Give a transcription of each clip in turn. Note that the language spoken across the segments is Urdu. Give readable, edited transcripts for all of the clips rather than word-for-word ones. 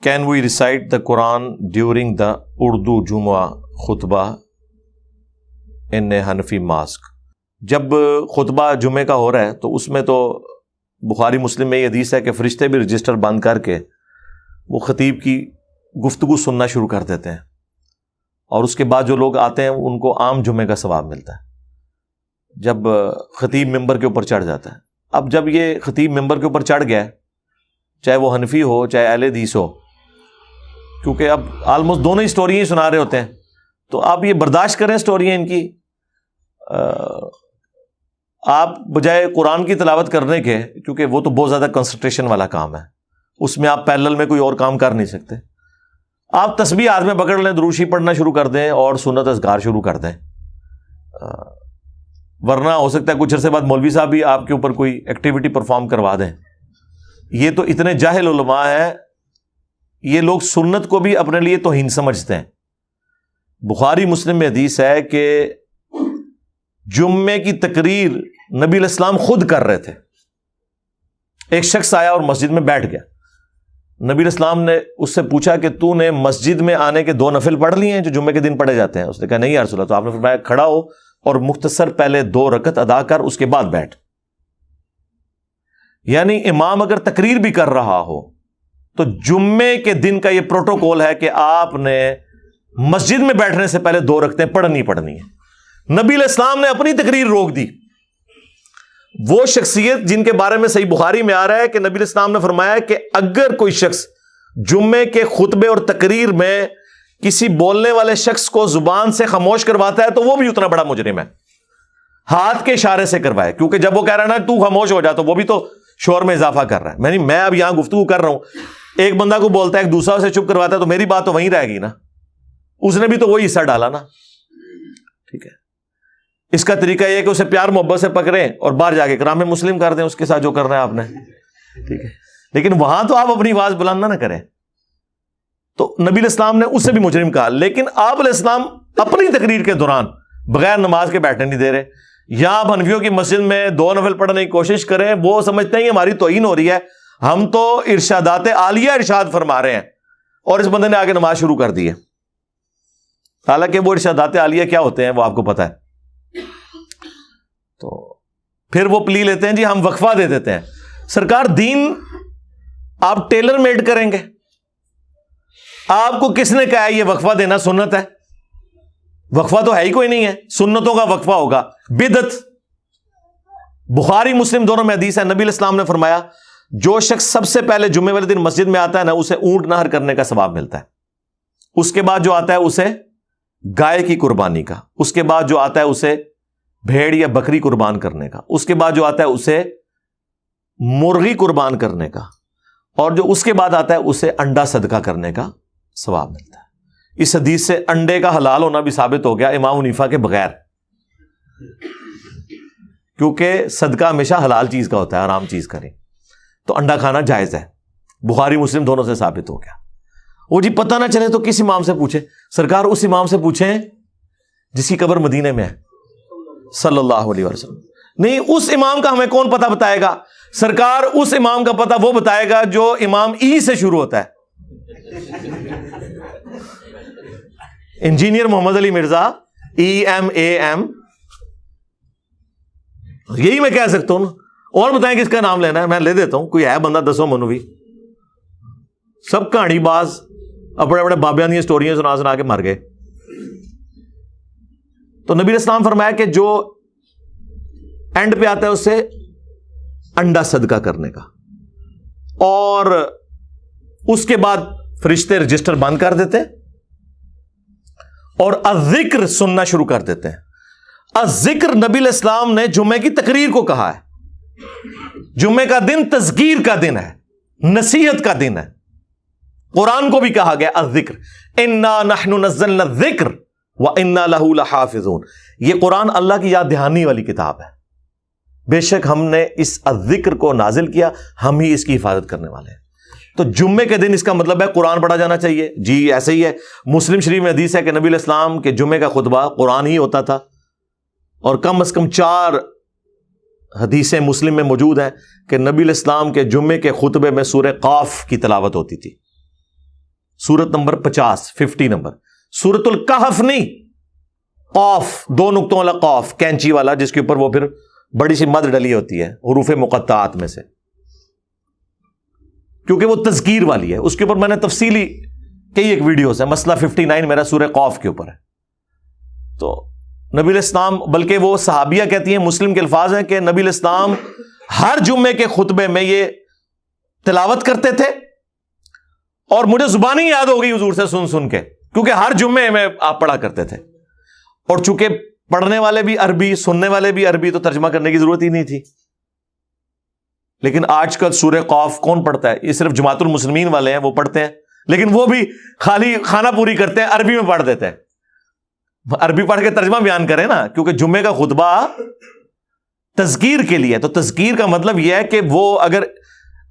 Can we recite the Quran during the Urdu Jumu'ah khutbah in a Hanafi mosque? جب خطبہ جمعے کا ہو رہا ہے تو اس میں تو بخاری مسلم میں یہ حدیث ہے کہ فرشتے بھی رجسٹر بند کر کے وہ خطیب کی گفتگو سننا شروع کر دیتے ہیں، اور اس کے بعد جو لوگ آتے ہیں ان کو عام جمعے کا ثواب ملتا ہے جب خطیب ممبر کے اوپر چڑھ جاتا ہے۔ اب جب یہ خطیب ممبر کے اوپر چڑھ گیا، چاہے وہ حنفی ہو چاہے اہل حدیث ہو، کیونکہ اب آلموسٹ دونوں ہی سٹوریاں سنا رہے ہوتے ہیں، تو آپ یہ برداشت کریں سٹوریاں ان کی، آپ بجائے قرآن کی تلاوت کرنے کے، کیونکہ وہ تو بہت زیادہ کنسنٹریشن والا کام ہے، اس میں آپ پیرلل میں کوئی اور کام کر نہیں سکتے، آپ تسبیح ہاتھ میں پکڑ لیں، درود شریف پڑھنا شروع کر دیں اور سنت اذکار شروع کر دیں، ورنہ ہو سکتا ہے کچھ عرصے بعد مولوی صاحب بھی آپ کے اوپر کوئی ایکٹیویٹی پرفارم کروا دیں۔ یہ تو اتنے جاہل علماء ہیں، یہ لوگ سنت کو بھی اپنے لیے توہین سمجھتے ہیں۔ بخاری مسلم میں حدیث ہے کہ جمعے کی تقریر نبی علیہ السلام خود کر رہے تھے، ایک شخص آیا اور مسجد میں بیٹھ گیا، نبی علیہ السلام نے اس سے پوچھا کہ تو نے مسجد میں آنے کے 2 نفل پڑھ لیے ہیں جو جمعے کے دن پڑھے جاتے ہیں؟ اس نے کہا نہیں یا رسول اللہ۔ تو آپ نے فرمایا کھڑا ہو اور مختصر پہلے 2 رکعت ادا کر، اس کے بعد بیٹھ۔ یعنی امام اگر تقریر بھی کر رہا ہو تو جمعے کے دن کا یہ پروٹوکول ہے کہ آپ نے مسجد میں بیٹھنے سے پہلے 2 رکعتیں پڑھنی ہیں۔ نبی علیہ السلام نے اپنی تقریر روک دی۔ وہ شخصیت جن کے بارے میں صحیح بخاری میں آ رہا ہے کہ نبی علیہ السلام نے فرمایا کہ اگر کوئی شخص جمعے کے خطبے اور تقریر میں کسی بولنے والے شخص کو زبان سے خاموش کرواتا ہے تو وہ بھی اتنا بڑا مجرم ہے، ہاتھ کے اشارے سے کروائے، کیونکہ جب وہ کہہ رہا ہے نا تو خاموش ہو جا، تو وہ بھی تو شور میں اضافہ کر رہا ہے۔ میں اب یہاں گفتگو کر رہا ہوں، ایک بندہ کو بولتا ہے ایک دوسرا سے چپ کرواتا ہے تو میری بات تو وہیں رہے گی نا، اس نے بھی تو وہی حصہ ڈالا نا، ٹھیک ہے۔ اس کا طریقہ یہ ہے کہ اسے پیار محبت سے پکڑیں اور باہر جا کے کرام مسلم کر دیں اس کے ساتھ جو کرنا ہے آپ نے، ٹھیک ہے، لیکن وہاں تو آپ اپنی آواز بلند نہ کریں۔ تو نبی علیہ السلام نے اس سے بھی مجرم کہا، لیکن آپ علیہ السلام اپنی تقریر کے دوران بغیر نماز کے بیٹھنے نہیں دے رہے۔ یا آپ حنفیوں کی مسجد میں 2 نفل پڑھنے کی کوشش کریں، وہ سمجھتے ہیں کہ ہماری توہین ہو رہی ہے، ہم تو ارشادات عالیہ ارشاد فرما رہے ہیں، اور اس بندے نے آگے نماز شروع کر دی ہے، حالانکہ وہ ارشادات عالیہ کیا ہوتے ہیں وہ آپ کو پتہ ہے۔ تو پھر وہ پلی لیتے ہیں جی ہم وقفہ دے دیتے ہیں۔ سرکار دین آپ ٹیلر میڈ کریں گے؟ آپ کو کس نے کہا ہے یہ وقفہ دینا سنت ہے؟ وقفہ تو ہے ہی کوئی نہیں ہے، سنتوں کا وقفہ ہوگا بدعت۔ بخاری مسلم دونوں میں حدیث ہے، نبی علیہ السلام نے فرمایا جو شخص سب سے پہلے جمعے والے دن مسجد میں آتا ہے نا، اسے اونٹ نہر کرنے کا ثواب ملتا ہے، اس کے بعد جو آتا ہے اسے گائے کی قربانی کا، اس کے بعد جو آتا ہے اسے بھیڑ یا بکری قربان کرنے کا، اس کے بعد جو آتا ہے اسے مرغی قربان کرنے کا، اور جو اس کے بعد آتا ہے اسے انڈا صدقہ کرنے کا ثواب ملتا ہے۔ اس حدیث سے انڈے کا حلال ہونا بھی ثابت ہو گیا امام حنیفہ کے بغیر، کیونکہ صدقہ ہمیشہ حلال چیز کا ہوتا ہے، حرام چیز کا نہیں، تو انڈا کھانا جائز ہے، بخاری مسلم دونوں سے ثابت ہو گیا۔ وہ جی پتہ نہ چلے تو کس امام سے پوچھیں؟ سرکار اس امام سے پوچھیں جس کی قبر مدینے میں ہے صلی اللہ علیہ وسلم۔ نہیں، اس امام کا ہمیں کون پتہ بتائے گا؟ سرکار اس امام کا پتہ وہ بتائے گا جو امام ای سے شروع ہوتا ہے۔ انجینئر محمد علی مرزا، EMAM، یہی میں کہہ سکتا ہوں۔ اور بتائیں کس کا نام لینا ہے؟ میں لے دیتا ہوں، کوئی ہے بندہ 10 منوی، سب کہانی باز اپنے اپنے بابیاں دی سٹوریاں سنا سنا کے مر گئے۔ تو نبی علیہ السلام فرمایا کہ جو اینڈ پہ آتا ہے اس سے انڈا صدقہ کرنے کا، اور اس کے بعد فرشتے رجسٹر بند کر دیتے اور الذکر سننا شروع کر دیتے ہیں۔ الذکر نبی علیہ السلام نے جمعے کی تقریر کو کہا ہے۔ جمعے کا دن تذکیر کا دن ہے، نصیحت کا دن ہے۔ قرآن کو بھی کہا گیا الذکر، انا نحن نزلنا الذکر وَإِنَّا لَهُ لَحَافِظُونَ۔ یہ قرآن اللہ کی یاد دہانی والی کتاب ہے، بے شک ہم نے اس ذکر کو نازل کیا، ہم ہی اس کی حفاظت کرنے والے ہیں۔ تو جمعے کے دن اس کا مطلب ہے قرآن پڑھا جانا چاہیے، جی ایسے ہی ہے۔ مسلم شریف میں حدیث ہے کہ نبی علیہ السلام کے جمعے کا خطبہ قرآن ہی ہوتا تھا، اور کم از کم 4 حدیثیں مسلم میں موجود ہیں کہ نبی علیہ السلام کے جمعے کے خطبے میں سورہ قاف کی تلاوت ہوتی تھی۔ سورت نمبر 50 نمبر، سورت الکہف نہیں، قاف، 2 نقطوں والا قاف، کینچی والا، جس کے اوپر وہ پھر بڑی سی مد ڈلی ہوتی ہے حروف مقطعات میں سے، کیونکہ وہ تذکیر والی ہے. اس کے اوپر میں نے تفصیلی کئی ایک ویڈیوز ہیں. مسئلہ 59 میرا سورہ قاف کے اوپر ہے. تو نبی علیہ السلام، بلکہ وہ صحابیہ کہتی ہیں، مسلم کے الفاظ ہیں کہ نبی علیہ السلام ہر جمعے کے خطبے میں یہ تلاوت کرتے تھے، اور مجھے زبانی یاد ہو گئی حضور سے سن سن کے، کیونکہ ہر جمعے میں آپ پڑھا کرتے تھے. اور چونکہ پڑھنے والے بھی عربی، سننے والے بھی عربی، تو ترجمہ کرنے کی ضرورت ہی نہیں تھی. لیکن آج کل سورہ قاف کون پڑھتا ہے؟ یہ صرف جماعت المسلمین والے ہیں، وہ پڑھتے ہیں، لیکن وہ بھی خالی خانہ پوری کرتے ہیں، عربی میں پڑھ دیتے ہیں. عربی پڑھ کے ترجمہ بیان کریں نا، کیونکہ جمعے کا خطبہ تذکیر کے لیے. تو تذکیر کا مطلب یہ ہے کہ وہ اگر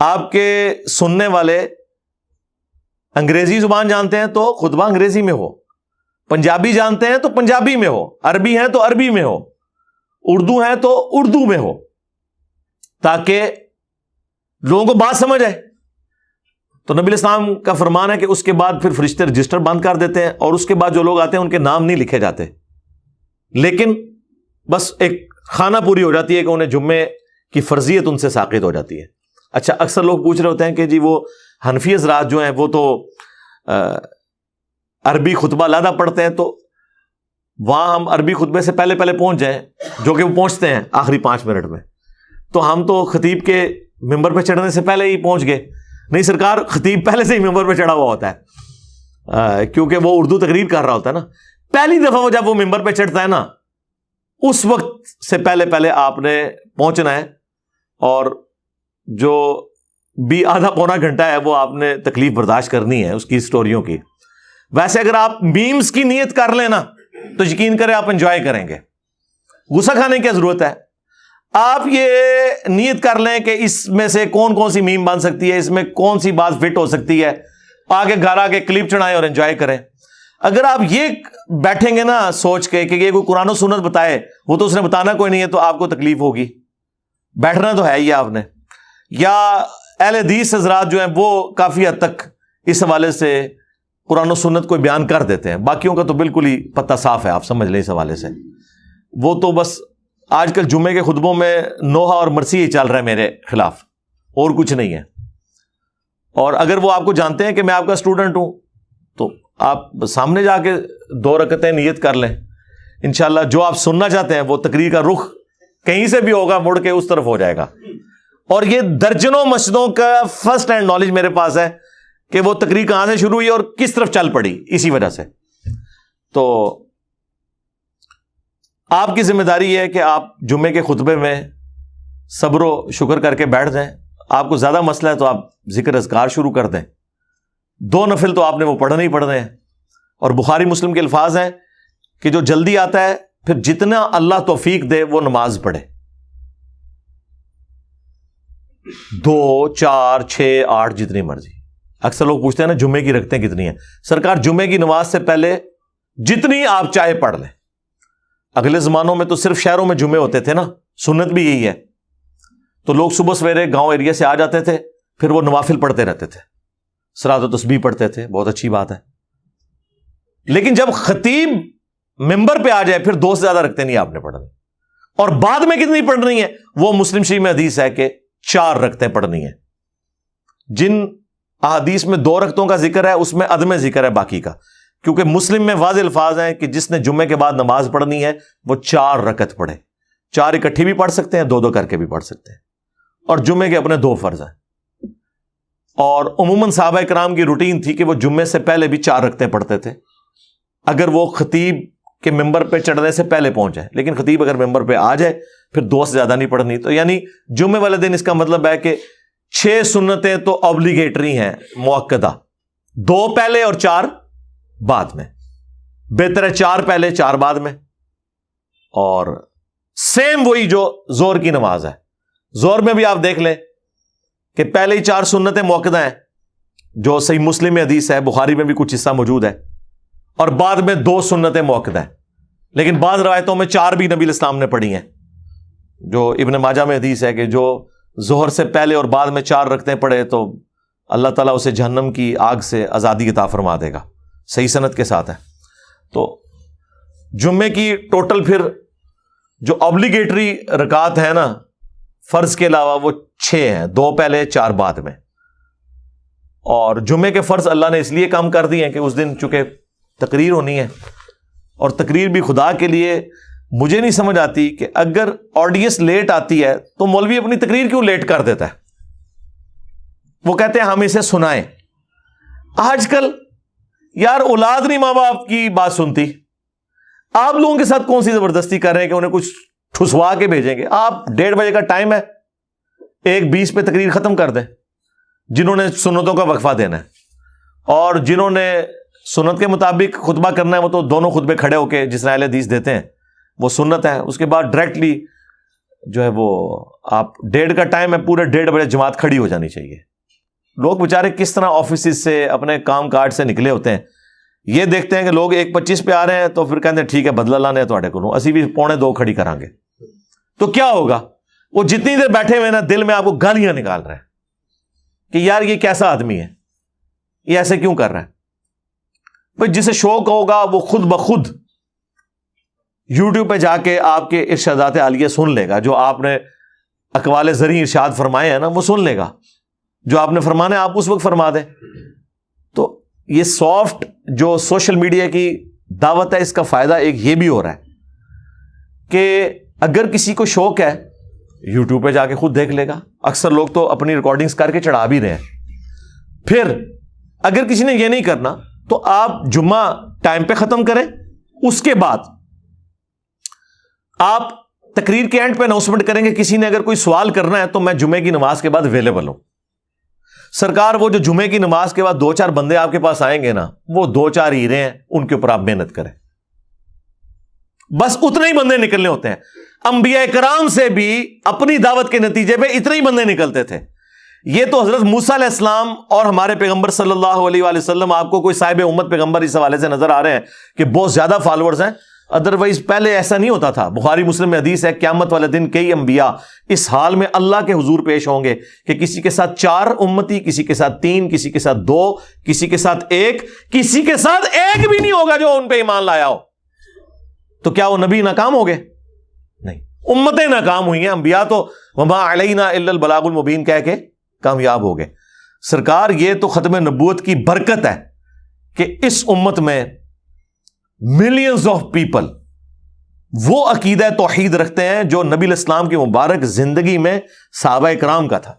آپ کے سننے والے انگریزی زبان جانتے ہیں تو خطبہ انگریزی میں ہو، پنجابی جانتے ہیں تو پنجابی میں ہو، عربی ہیں تو عربی میں ہو، اردو ہیں تو اردو میں ہو، تاکہ لوگوں کو بات سمجھ آئے. تو نبی علیہ السلام کا فرمان ہے کہ اس کے بعد پھر فرشتے رجسٹر بند کر دیتے ہیں، اور اس کے بعد جو لوگ آتے ہیں ان کے نام نہیں لکھے جاتے، لیکن بس ایک خانہ پوری ہو جاتی ہے کہ انہیں جمعے کی فرضیت ان سے ساقط ہو جاتی ہے. اچھا، اکثر لوگ پوچھ رہے ہوتے ہیں کہ جی وہ حنفی حضرات جو ہیں وہ تو عربی خطبہ علیحدہ پڑھتے ہیں، تو وہاں ہم عربی خطبے سے پہلے پہنچ جائیں، جو کہ وہ پہنچتے ہیں آخری 5 منٹ میں، تو ہم تو خطیب کے ممبر پہ چڑھنے سے پہلے ہی پہنچ گئے. نہیں سرکار، خطیب پہلے سے ہی ممبر پہ چڑھا ہوا ہوتا ہے، کیونکہ وہ اردو تقریر کر رہا ہوتا ہے نا. پہلی دفعہ وہ جب وہ ممبر پہ چڑھتا ہے نا، اس وقت سے پہلے آپ نے پہنچنا ہے، اور جو بھی آدھا پونا گھنٹہ ہے وہ آپ نے تکلیف برداشت کرنی ہے اس کی سٹوریوں کی. ویسے اگر آپ میمز کی نیت کر لینا تو یقین کریں آپ انجوائے کریں گے، غصہ کھانے کی کیا ضرورت ہے. آپ یہ نیت کر لیں کہ اس میں سے کون سی میم بن سکتی ہے، اس میں کون سی بات فٹ ہو سکتی ہے، آگے گھر آ کے کلپ چڑھائیں اور انجوائے کریں. اگر آپ یہ بیٹھیں گے نا سوچ کے کہ یہ کوئی قرآن و سنت بتائے، وہ تو اس نے بتانا کوئی نہیں ہے، تو آپ کو تکلیف ہوگی. بیٹھنا تو ہے ہی آپ نے. یا اہل حدیث حضرات جو ہیں وہ کافی حد تک اس حوالے سے قرآن و سنت کو بیان کر دیتے ہیں، باقیوں کا تو بالکل ہی پتہ صاف ہے، آپ سمجھ لیں اس حوالے سے. وہ تو بس آج کل جمعے کے خطبوں میں نوحہ اور مرثی ہی چل رہا ہے میرے خلاف، اور کچھ نہیں ہے. اور اگر وہ آپ کو جانتے ہیں کہ میں آپ کا اسٹوڈنٹ ہوں، تو آپ سامنے جا کے 2 رکعتیں نیت کر لیں. انشاءاللہ جو آپ سننا چاہتے ہیں وہ تقریر کا رخ کہیں سے بھی ہوگا، مڑ کے اس طرف ہو جائے گا. اور یہ درجنوں مسجدوں کا فرسٹ ہینڈ نالج میرے پاس ہے کہ وہ تقریر کہاں سے شروع ہوئی اور کس طرف چل پڑی، اسی وجہ سے. تو آپ کی ذمہ داری ہے کہ آپ جمعے کے خطبے میں صبر و شکر کر کے بیٹھ جائیں. آپ کو زیادہ مسئلہ ہے تو آپ ذکر اذکار شروع کر دیں. 2 نفل تو آپ نے وہ پڑھنے ہی پڑھنے ہیں. اور بخاری مسلم کے الفاظ ہیں کہ جو جلدی آتا ہے پھر جتنا اللہ توفیق دے وہ نماز پڑھے. 2 4 6 8 جتنی مرضی. اکثر لوگ پوچھتے ہیں نا جمعے کی رکعتیں کتنی ہیں؟ سرکار جمعے کی نماز سے پہلے جتنی آپ چاہے پڑھ لیں. اگلے زمانوں میں تو صرف شہروں میں جمعے ہوتے تھے نا، سنت بھی یہی ہے. تو لوگ صبح سویرے گاؤں ایریا سے آ جاتے تھے، پھر وہ نوافل پڑھتے رہتے تھے، صلاۃ و تسبیح پڑھتے تھے. بہت اچھی بات ہے. لیکن جب خطیب ممبر پہ آ جائے پھر 2 سے زیادہ رکعتیں نہیں آپ نے پڑھنی. اور بعد میں کتنی پڑھنی ہے؟ وہ مسلم شریف میں حدیث ہے کہ 4 رکعتیں پڑھنی ہیں. جن احادیث میں 2 رکعتوں کا ذکر ہے اس میں عدم ذکر ہے باقی کا، کیونکہ مسلم میں واضح الفاظ ہیں کہ جس نے جمعے کے بعد نماز پڑھنی ہے وہ 4 رکعت پڑھے. 4 اکٹھی بھی پڑھ سکتے ہیں، 2 کر کے بھی پڑھ سکتے ہیں. اور جمعے کے اپنے 2 فرض ہیں. اور عموماً صحابہ کرام کی روٹین تھی کہ وہ جمعے سے پہلے بھی 4 رکعتیں پڑھتے تھے اگر وہ خطیب کے ممبر پہ چڑھنے سے پہلے پہنچ جائے. لیکن خطیب اگر ممبر پہ آ جائے پھر 2 سے زیادہ نہیں پڑھنی. تو یعنی جمعے والے دن اس کا مطلب ہے کہ 6 سنتیں تو اوبلیگیٹری ہیں موقدہ، 2 پہلے اور 4 بعد میں. بہتر ہے 4 پہلے 4 بعد میں. اور سیم وہی جو زور کی نماز ہے، زور میں بھی آپ دیکھ لیں کہ پہلے ہی 4 سنتیں موقدہ ہیں جو صحیح مسلم میں حدیث ہے، بخاری میں بھی کچھ حصہ موجود ہے، اور بعد میں 2 سنتیں موقدہ ہیں. لیکن بعض روایتوں میں 4 بھی نبی الاسلام نے پڑھی ہیں. جو ابن ماجہ میں حدیث ہے کہ جو ظہر سے پہلے اور بعد میں 4 رکعتیں پڑھے تو اللہ تعالیٰ اسے جہنم کی آگ سے آزادی عطا فرما دے گا، صحیح سند کے ساتھ ہے۔ تو جمعے کی ٹوٹل پھر جو آبلیگیٹری رکعت ہے نا فرض کے علاوہ وہ 6 ہیں، 2 پہلے 4 بعد میں۔ اور جمعے کے فرض اللہ نے اس لیے کم کر دیے ہیں کہ اس دن چونکہ تقریر ہونی ہے، اور تقریر بھی خدا کے لیے مجھے نہیں سمجھ آتی کہ اگر آڈینس لیٹ آتی ہے تو مولوی اپنی تقریر کیوں لیٹ کر دیتا ہے؟ وہ کہتے ہیں ہم اسے سنائیں۔ آج کل یار اولاد نہیں ماں باپ کی بات سنتی، آپ لوگوں کے ساتھ کون سی زبردستی کر رہے ہیں کہ انہیں کچھ ٹھسوا کے بھیجیں گے؟ آپ 1:30 بجے کا ٹائم ہے، 1:20 پہ تقریر ختم کر دیں، جنہوں نے سنتوں کا وقفہ دینا ہے، اور جنہوں نے سنت کے مطابق خطبہ کرنا ہے وہ تو دونوں خطبے کھڑے ہو کے جس طرح اہل حدیث دیتے ہیں وہ سنت ہے۔ اس کے بعد ڈائریکٹلی جو ہے وہ آپ 1:30 کا ٹائم ہے، پورے 1:30 بجے جماعت کھڑی ہو جانی چاہیے۔ لوگ بیچارے کس طرح آفیسز سے اپنے کام کاج سے نکلے ہوتے ہیں، یہ دیکھتے ہیں کہ لوگ 1:25 پہ آ رہے ہیں تو پھر کہتے ہیں ٹھیک ہے بدلہ لانے تھوڑے کو اسی بھی 1:45 کھڑی کریں گے۔ تو کیا ہوگا؟ وہ جتنی دیر بیٹھے ہوئے نا دل میں آپ کو گالیاں نکال رہے ہیں کہ یار یہ کیسا آدمی ہے، یہ ایسے کیوں کر رہا ہے؟ بھائی جسے شوق ہوگا وہ خود بخود یوٹیوب پہ جا کے آپ کے ارشادات عالیہ سن لے گا، جو آپ نے اقوال زرعی ارشاد فرمائے ہیں نا وہ سن لے گا، جو آپ نے فرمانا ہے آپ اس وقت فرما دیں۔ تو یہ سافٹ جو سوشل میڈیا کی دعوت ہے اس کا فائدہ ایک یہ بھی ہو رہا ہے کہ اگر کسی کو شوق ہے یوٹیوب پہ جا کے خود دیکھ لے گا۔ اکثر لوگ تو اپنی ریکارڈنگز کر کے چڑھا بھی رہے ہیں۔ پھر اگر کسی نے یہ نہیں کرنا تو آپ جمعہ ٹائم پہ ختم کریں، اس کے بعد آپ تقریر کے اینڈ پہ اناؤنسمنٹ کریں گے کسی نے اگر کوئی سوال کرنا ہے تو میں جمعے کی نماز کے بعد اویلیبل ہوں۔ سرکار وہ جو جمعے کی نماز کے بعد 2-4 بندے آپ کے پاس آئیں گے نا وہ 2-4 ہیرے ہیں، ان کے اوپر آپ محنت کریں، بس اتنے ہی بندے نکلنے ہوتے ہیں۔ انبیاء کرام سے بھی اپنی دعوت کے نتیجے پہ اتنے ہی بندے نکلتے تھے۔ یہ تو حضرت موسیٰ علیہ السلام اور ہمارے پیغمبر صلی اللہ علیہ وآلہ وسلم آپ کو کوئی صاحب امت پیغمبر اس حوالے سے نظر آ رہے ہیں کہ بہت زیادہ فالوورز ہیں، ادروائز پہلے ایسا نہیں ہوتا تھا۔ بخاری مسلم میں حدیث ہے قیامت والے دن کئی انبیاء اس حال میں اللہ کے حضور پیش ہوں گے کہ کسی کے ساتھ 4 امتی، کسی کے ساتھ 3، کسی کے ساتھ 2، کسی کے ساتھ 1، کسی کے ساتھ 1 بھی نہیں ہوگا جو ان پہ ایمان لایا ہو۔ تو کیا وہ نبی ناکام ہو گئے؟ نہیں، امتیں ناکام ہوئی ہیں، انبیاء تو وما علینا الا البلاغ المبین کہہ کے کامیاب ہو گئے۔ سرکار یہ تو ختم نبوت کی برکت ہے کہ اس امت میں ملینز آف پیپل وہ عقیدہ توحید رکھتے ہیں جو نبی علیہ السلام کی مبارک زندگی میں صحابہ کرام کا تھا۔